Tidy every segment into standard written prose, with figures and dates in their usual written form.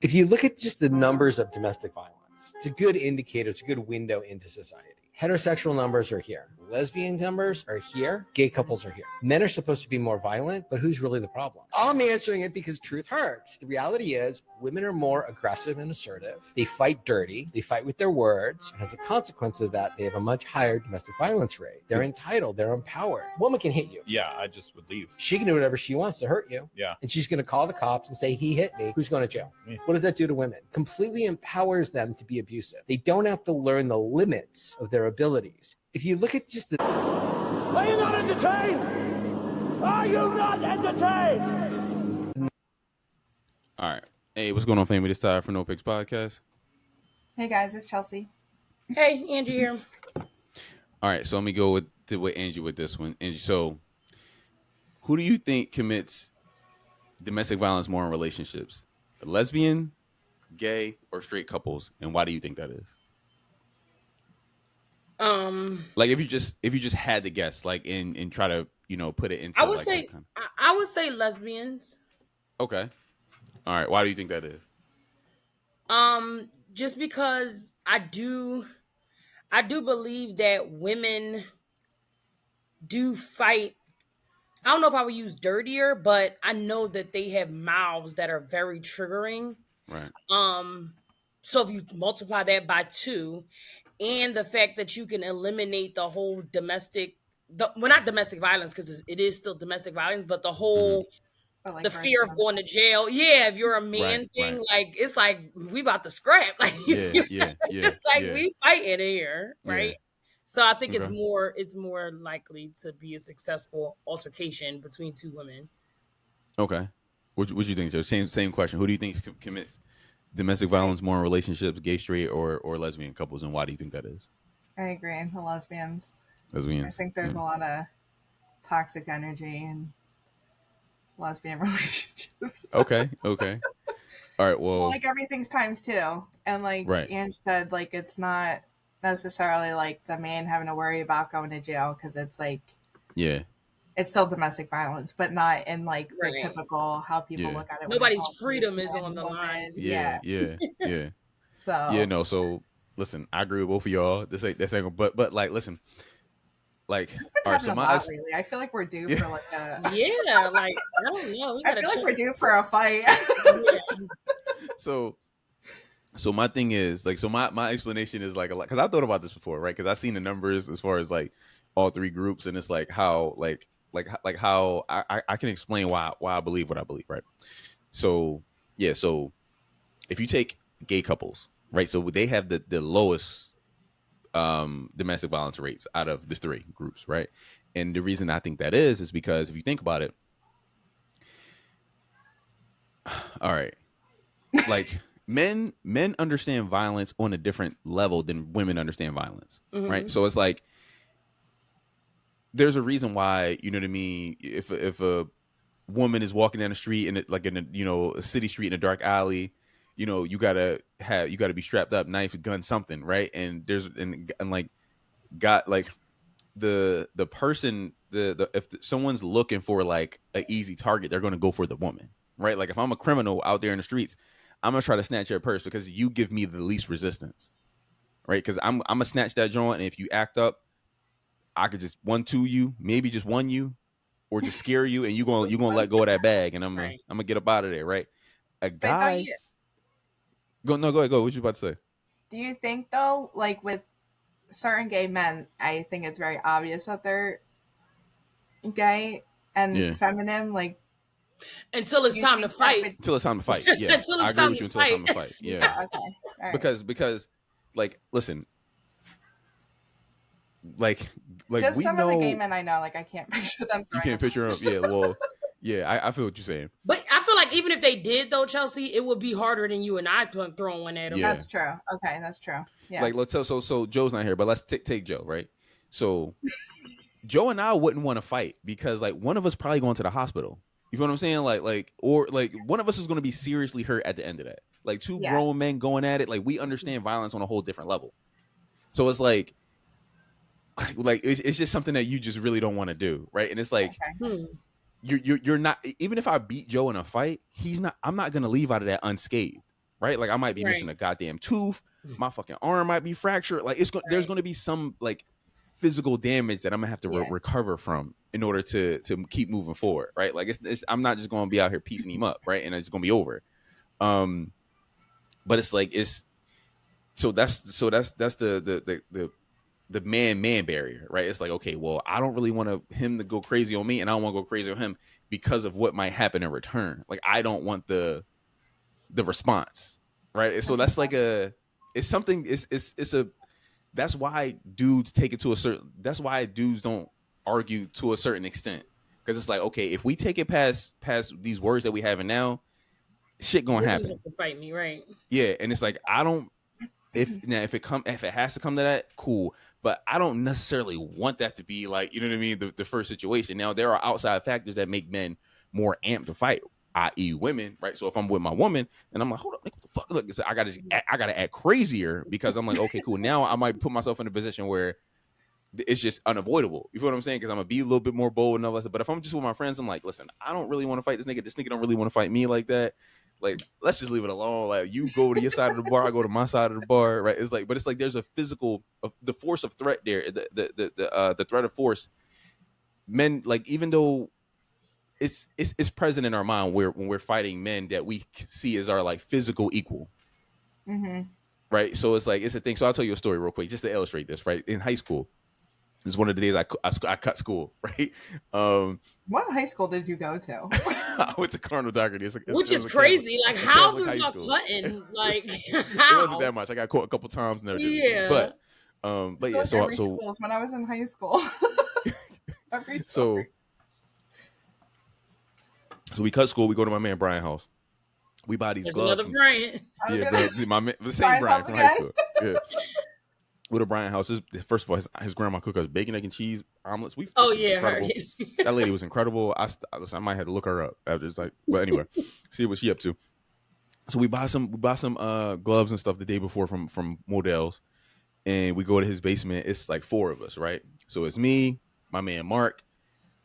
If you look at just the numbers of domestic violence, it's a good indicator. It's a good window into society. Heterosexual numbers are here. Lesbian numbers are here. Gay couples are here. Men are supposed to be more violent, but who's really the problem? I'm answering it because truth hurts. The reality is women are more aggressive and assertive. They fight dirty. They fight with their words. As a consequence of that, they have a much higher domestic violence rate. They're entitled. They're empowered. Woman can hit you. Yeah, I just would leave. She can do whatever she wants to hurt you. Yeah. And she's going to call the cops and say, he hit me. Who's going to jail? Me. What does that do to women? Completely empowers them to be abusive. They don't have to learn the limits of their abilities. If you look at just the... Are you not entertained? Are you not entertained? All right. Hey, what's going on, family? This time for Nopickspodcast. Hey guys, it's Chelsea. Hey, Angie here. All right, so let me go with Angie with this one. Angie, so who do you think commits domestic violence more in relationships? Lesbian, gay, or straight couples? And why do you think that is? Like if you just had to guess, like and try to put it into. I would say lesbians. Okay. All right. Why do you think that is? Just because I do believe that women do fight. I don't know if I would use dirtier, but I know that they have mouths that are very triggering. Right. So if you multiply that by 2, and the fact that you can eliminate the whole not domestic violence, because it is still domestic violence, but the whole the fear of going to jail. Yeah, if you're a man thing, like it's like we about to scrap. Like it's like we fighting here, right? Yeah. So I think it's more likely to be a successful altercation between 2 women. Okay. What you think, Joe? Same question. Who do you think commits domestic violence more in relationships, gay, straight, or lesbian couples, and why do you think that is? I agree. The lesbians. Lesbians. I think there's a lot of toxic energy in lesbian relationships. Okay. All right. Well, like everything's times 2, and like Ange said, like it's not necessarily like the man having to worry about going to jail, because it's like it's still domestic violence, but not in like the typical how people look at it. Nobody's freedom is on the line. Yeah. So So listen, I agree with both of y'all. This ain't but like listen. Like, it's been happening a lot lately. I feel like we're due for like a like I don't know. I feel like we're due for a fight. So my thing is like, so my explanation is like a lot, because I thought about this before, right? Because I've seen the numbers as far as like all 3 groups, and it's like how like how I can explain why I believe what I believe, right? So so if you take gay couples, right? So they have the lowest domestic violence rates out of the 3 groups, right? And the reason I think that is because if you think about it, all right, like men understand violence on a different level than women understand violence, right? So it's like there's a reason why, you know what I mean, if a woman is walking down the street in a city street in a dark alley, you gotta be strapped up, knife, gun, something, right? And there's and like got like the person if someone's looking for like an easy target, they're gonna go for the woman, right? Like if I'm a criminal out there in the streets, I'm gonna try to snatch your purse because you give me the least resistance, right? Because I'm gonna snatch that joint, and if you act up, I could just 1-2 you, maybe just 1 you, or just scare you, and you gonna let go of that bag, and I'm gonna get up out of there, right? A guy. Go ahead. What you about to say? Do you think though, like with certain gay men, I think it's very obvious that they're gay and feminine, like until it's time to fight. Until it's time to fight. Yeah, I agree with you. Until it's time to fight. Yeah. Okay. All right. Because, like, listen, like just we some know of the gay men I know, like I can't picture them. You can't picture them. Yeah. Well. Yeah, I feel what you're saying. But I feel like even if they did, though, Chelsea, it would be harder than you and I throwing one at them. Yeah. That's true. Okay, that's true. Yeah. Like, let's so Joe's not here, but let's take Joe, right? So Joe and I wouldn't want to fight because like one of us probably going to the hospital. You feel what I'm saying? Like one of us is going to be seriously hurt at the end of that. Like 2 grown men going at it. Like we understand violence on a whole different level. So it's like it's just something that you just really don't want to do, right? And it's like. Okay. You're not, even if I beat Joe in a fight, I'm not gonna leave out of that unscathed, right? Like I might be missing a goddamn tooth. My fucking arm might be fractured. Like there's going to be some like physical damage that I'm gonna have to recover from in order to keep moving forward, right? Like I'm not just going to be out here piecing him up, right? And it's going to be over. But it's like that's the man barrier, right? It's like, okay, well, I don't really want him to go crazy on me, and I don't want to go crazy on him because of what might happen in return. Like I don't want the response, right? So that's like that's why dudes take it to that's why dudes don't argue to a certain extent, because it's like, okay, if we take it past these words that we have now, shit gonna happen. Fight me, right? Yeah, and it's like if it has to come to that, cool. But I don't necessarily want that to be like, you know what I mean, the first situation. Now there are outside factors that make men more amped to fight, i.e. women, right? So if I'm with my woman and I'm like, hold up, what the fuck? Look, I gotta act crazier because I'm like, okay, cool. Now I might put myself in a position where it's just unavoidable. You feel what I'm saying? Because I'm gonna be a little bit more bold and all that stuff. But if I'm just with my friends, I'm like, listen, I don't really want to fight this nigga. This nigga don't really want to fight me like that. Like, let's just leave it alone. Like, you go to your side of the bar, I go to my side of the bar, right? It's like, but it's like there's a physical, the force of threat there, the threat of force. Men, like, even though it's present in our mind when we're fighting men that we see as our like physical equal, right? So it's like, it's a thing. So I'll tell you a story real quick just to illustrate this. Right, in high school, it was one of the days I cut school, right? What high school did you go to? I went to Cardinal Dougherty, which is crazy. Like, how do you cutting? Like, how? It wasn't that much. I got caught a couple times and everything. Yeah. But yeah. So schools when I was in high school. Every so we cut school. We go to my man Brian's house. We buy these gloves. Another Brian. Yeah, bro, the same Brian from high school. Yeah. With a Brian house, first of all, his grandma cooked us bacon, egg, and cheese omelets. That lady was incredible. I might have to look her up after. It's like, but anyway, see what she up to. So we buy some gloves and stuff the day before from Modell's, and we go to his basement. It's like 4 of us, right? So it's me, my man Mark,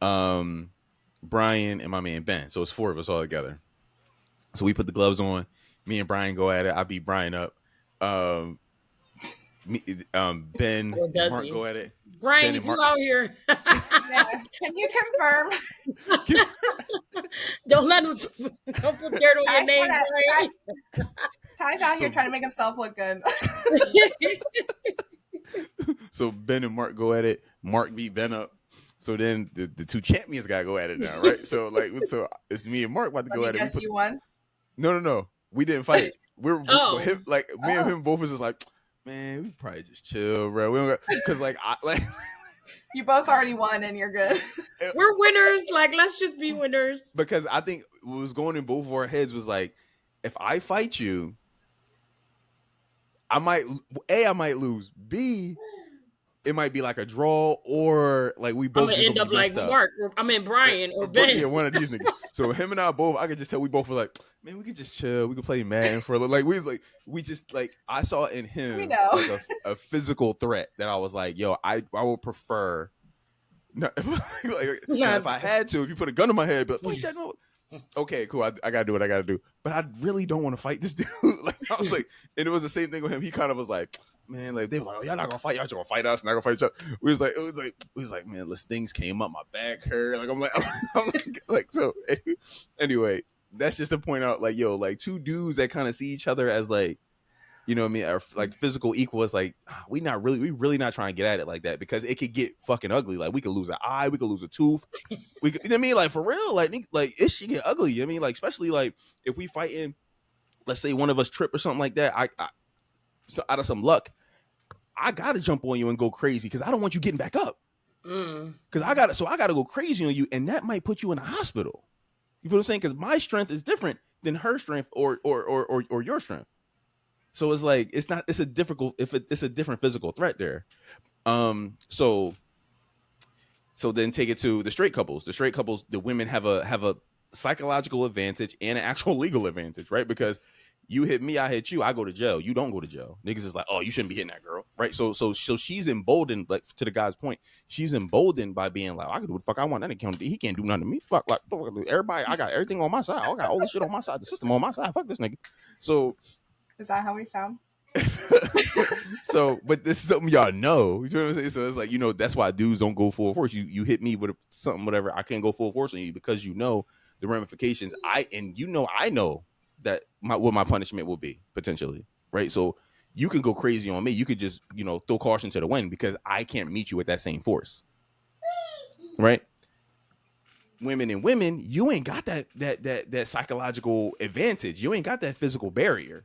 Brian, and my man Ben. So it's 4 of us all together. So we put the gloves on. Me and Brian go at it. I beat Brian up. Ben and Mark go at it. Brian, you out here. Yeah. Can you confirm? Don't let him don't put dirt on your name, Brian. Ty's out here trying to make himself look good. So Ben and Mark go at it. Mark beat Ben up. So then the 2 champions gotta go at it now, right? So it's me and Mark about to go at it. Guess you won? No. We didn't fight. Me and him both was just like, man, we probably just chill, bro. We don't got, because you both already won and you're good. We're winners. Like, let's just be winners. Because I think what was going in both of our heads was like, if I fight you, I might lose. B, it might be like a draw, or like we both end up like Mark. Brian or Ben. Yeah, one of these niggas. So him and I both, I could just tell we both were like, man, we could just chill. We could play Madden for a little. Like I saw in him like a physical threat that I was like, yo, I would prefer. If I had to, if you put a gun to my head, but like, no. Okay, cool. I gotta do what I gotta do. But I really don't want to fight this dude. Like I was like, and it was the same thing with him. He kind of was like, man, like they were like, oh, y'all not gonna fight, y'all just gonna fight us, not gonna fight each other. We was like, man, listen, things came up, my back hurt. Like I'm like so. Anyway, that's just to point out, like, yo, like 2 dudes that kind of see each other as like, you know what I mean, are like physical equal. It's like we really not trying to get at it like that, because it could get fucking ugly. Like we could lose an eye, we could lose a tooth. We could, you know what I mean, like for real, like it should get ugly. You know what I mean, like especially like if we fighting, let's say one of us trip or something like that. So out of some luck, I gotta jump on you and go crazy because I don't want you getting back up. Because I gotta go crazy on you, and that might put you in the hospital. You feel what I'm saying? Because my strength is different than her strength or your strength. So it's like it's a different physical threat there. So then take it to the straight couples. The straight couples, the women have a psychological advantage and an actual legal advantage, right? Because you hit me, I hit you, I go to jail. You don't go to jail. Niggas is like, oh, you shouldn't be hitting that girl, right? So she's emboldened, like to the guy's point, she's emboldened by being like, I can do what the fuck I want. He can't do nothing to me. Fuck, like everybody, I got everything on my side. I got all this shit on my side, the system on my side. Fuck this nigga. So Is that how we sound? So, but this is something y'all know. You know what I'm saying? So it's like, that's why dudes don't go full force. You hit me with something, whatever. I can't go full force on you because the ramifications. I know that what my punishment will be potentially, right? So you can go crazy on me. You could just throw caution to the wind because I can't meet you with that same force, right? Women, you ain't got that psychological advantage. You ain't got that physical barrier.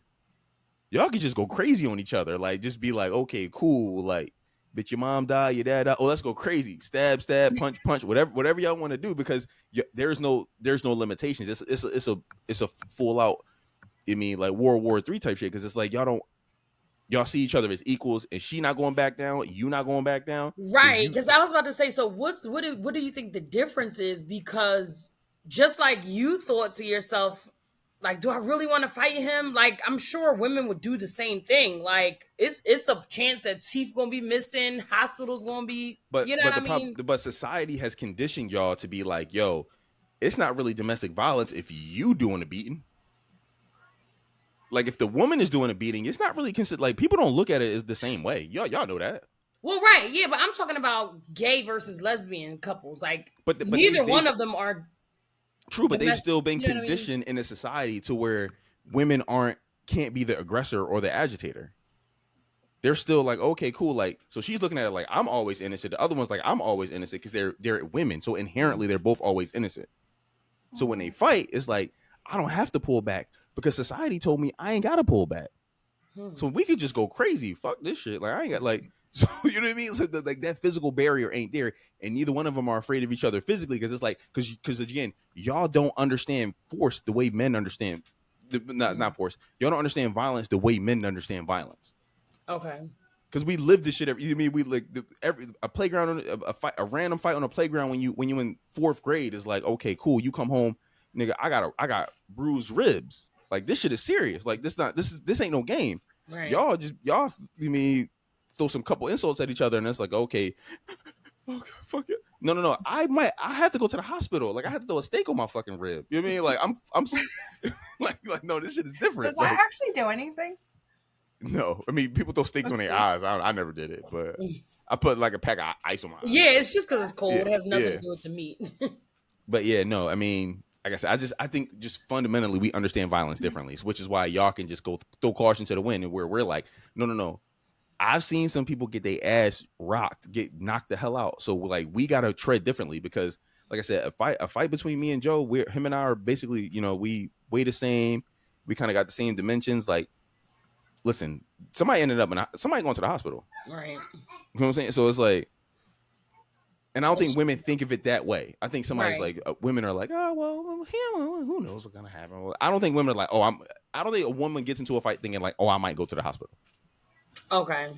Y'all can just go crazy on each other. Like, just be like, okay, cool. Like, bitch, your mom died, your dad died. Oh, let's go crazy. Stab, punch, whatever y'all want to do, because there's no limitations. It's a full out. I mean, like World War III type shit. Because it's like y'all see each other as equals, and she not going back down, you not going back down. Right? Because I was about to say, so what do you think the difference is? Because just like you thought to yourself, like, do I really want to fight him? Like, I'm sure women would do the same thing. Like, it's a chance that teeth gonna be missing, hospital's gonna be, but what I mean? But society has conditioned y'all to be like, yo, it's not really domestic violence if you doing the beating. Like, if the woman is doing a beating, it's not really considered. Like, people don't look at it as the same way. Y'all know that. Well, right, yeah, but I'm talking about gay versus lesbian couples. Like, but neither one of them are. True, but they've still been conditioned in a society to where women can't be the aggressor or the agitator. They're still like, okay, cool. Like, so she's looking at it like, I'm always innocent. The other one's like, I'm always innocent, because they're women. So inherently, they're both always innocent. So when they fight, it's like, I don't have to pull back because society told me I ain't got to pull back. So we could just go crazy. Fuck this shit. Like, I ain't got so you know what I mean? So like that physical barrier ain't there, and neither one of them are afraid of each other physically, because it's like, because again, y'all don't understand force the way men understand. Not force. Y'all don't understand violence the way men understand violence. Okay. Because we live this shit. We like a playground, a random fight on a playground when you in 4th grade is like, okay, cool. You come home, nigga. I got bruised ribs. Like, this shit is serious. Like, this ain't no game. Right. Y'all throw some couple insults at each other, and it's like, okay, fuck it. No. I have to go to the hospital. Like, I have to throw a steak on my fucking rib. You know what I mean? Like, I'm like, no, this shit is different. Does that actually do anything? No, I mean, people throw steaks on their eyes. I never did it, but I put like a pack of ice on my eyes. Yeah, it's just because it's cold. It has nothing to do with the meat. But yeah, no, I mean, like I said, I think just fundamentally we understand violence differently, which is why y'all can just go throw caution to the wind, and where we're like, no. I've seen some people get their ass rocked, get knocked the hell out. So like, we gotta tread differently, because like I said, a fight between me and Joe, him and I are basically, we weigh the same. We kind of got the same dimensions. Like, listen, somebody going to the hospital. Right. You know what I'm saying? So it's like, and I don't think women think of it that way. I think somebody's like, women are like, oh, well, who knows what's going to happen? Well, I don't think women are like, I don't think a woman gets into a fight thinking like, oh, I might go to the hospital. Okay.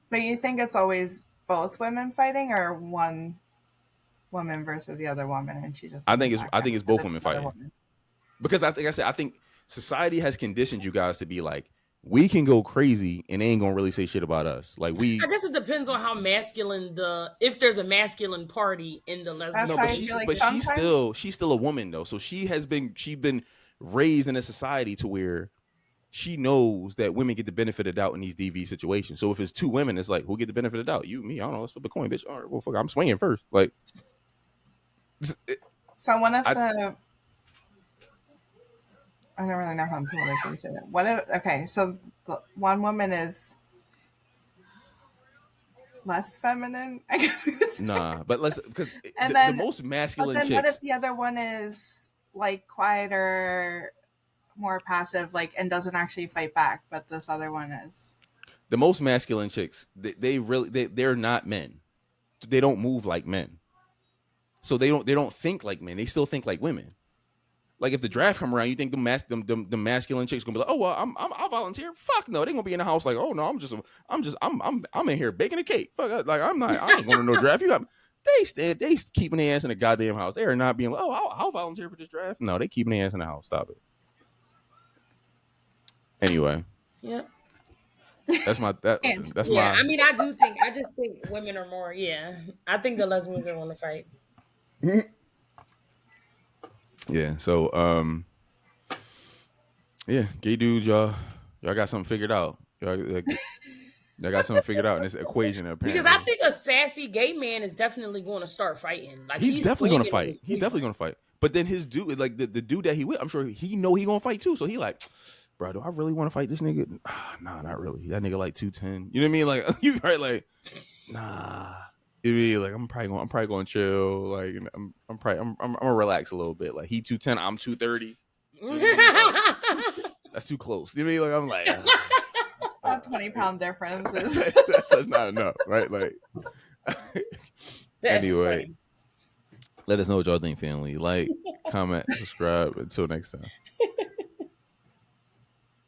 But you think it's always both women fighting, or one woman versus the other woman, and she just? I think it's both women fighting. Because I think society has conditioned you guys to be like, we can go crazy and they ain't gonna really say shit about us. Like, I guess it depends on how masculine if there's a masculine party in the lesbian. No, but she's still a woman though. So she's been raised in a society to where she knows that women get the benefit of the doubt in these DV situations. So if it's two women, it's like, who get the benefit of the doubt? You, me, I don't know. Let's flip a coin, bitch. All right, well, fuck, I'm swinging first. Like, so one of the. I don't really know how to say that. So one woman is less feminine, I guess we would say. Nah, but because the most masculine chicks. What if the other one is like quieter, more passive, like, and doesn't actually fight back, but this other one is? The most masculine chicks, they're not men. They don't move like men. So they don't think like men. They still think like women. Like, if the draft come around, you think the masculine chicks gonna be like, oh well, I'll volunteer. Fuck no, they gonna be in the house like, oh no, I'm in here baking a cake. Fuck, like I ain't going to no draft. You got they keeping their ass in the goddamn house. They are not being like, oh, I'll volunteer for this draft. No, they keeping their ass in the house. Stop it. Anyway. Yeah. That's my. I mean, I just think women are more. Yeah, I think the lesbians are want to fight. Mm-hmm. Yeah. So, yeah, gay dudes, y'all Y'all got something figured out. Y'all got something figured out in this equation, apparently. Because I think a sassy gay man is definitely going to start fighting. Like he's definitely going to fight. He's definitely going to fight. But then his dude, like the dude that he with, I'm sure he know he going to fight too. So he like, bro, do I really want to fight this nigga? Nah, not really. That nigga like 210. You know what I mean? Like you right? Like, nah. You mean like I'm probably going to chill. Like I'm gonna relax a little bit. Like he 210, I'm 230. That's too close. You know what I mean? Like I'm like. That 20-pound difference is that's not enough, right? Like, anyway, funny. Let us know what y'all think, family. Like, comment, subscribe. Until next time.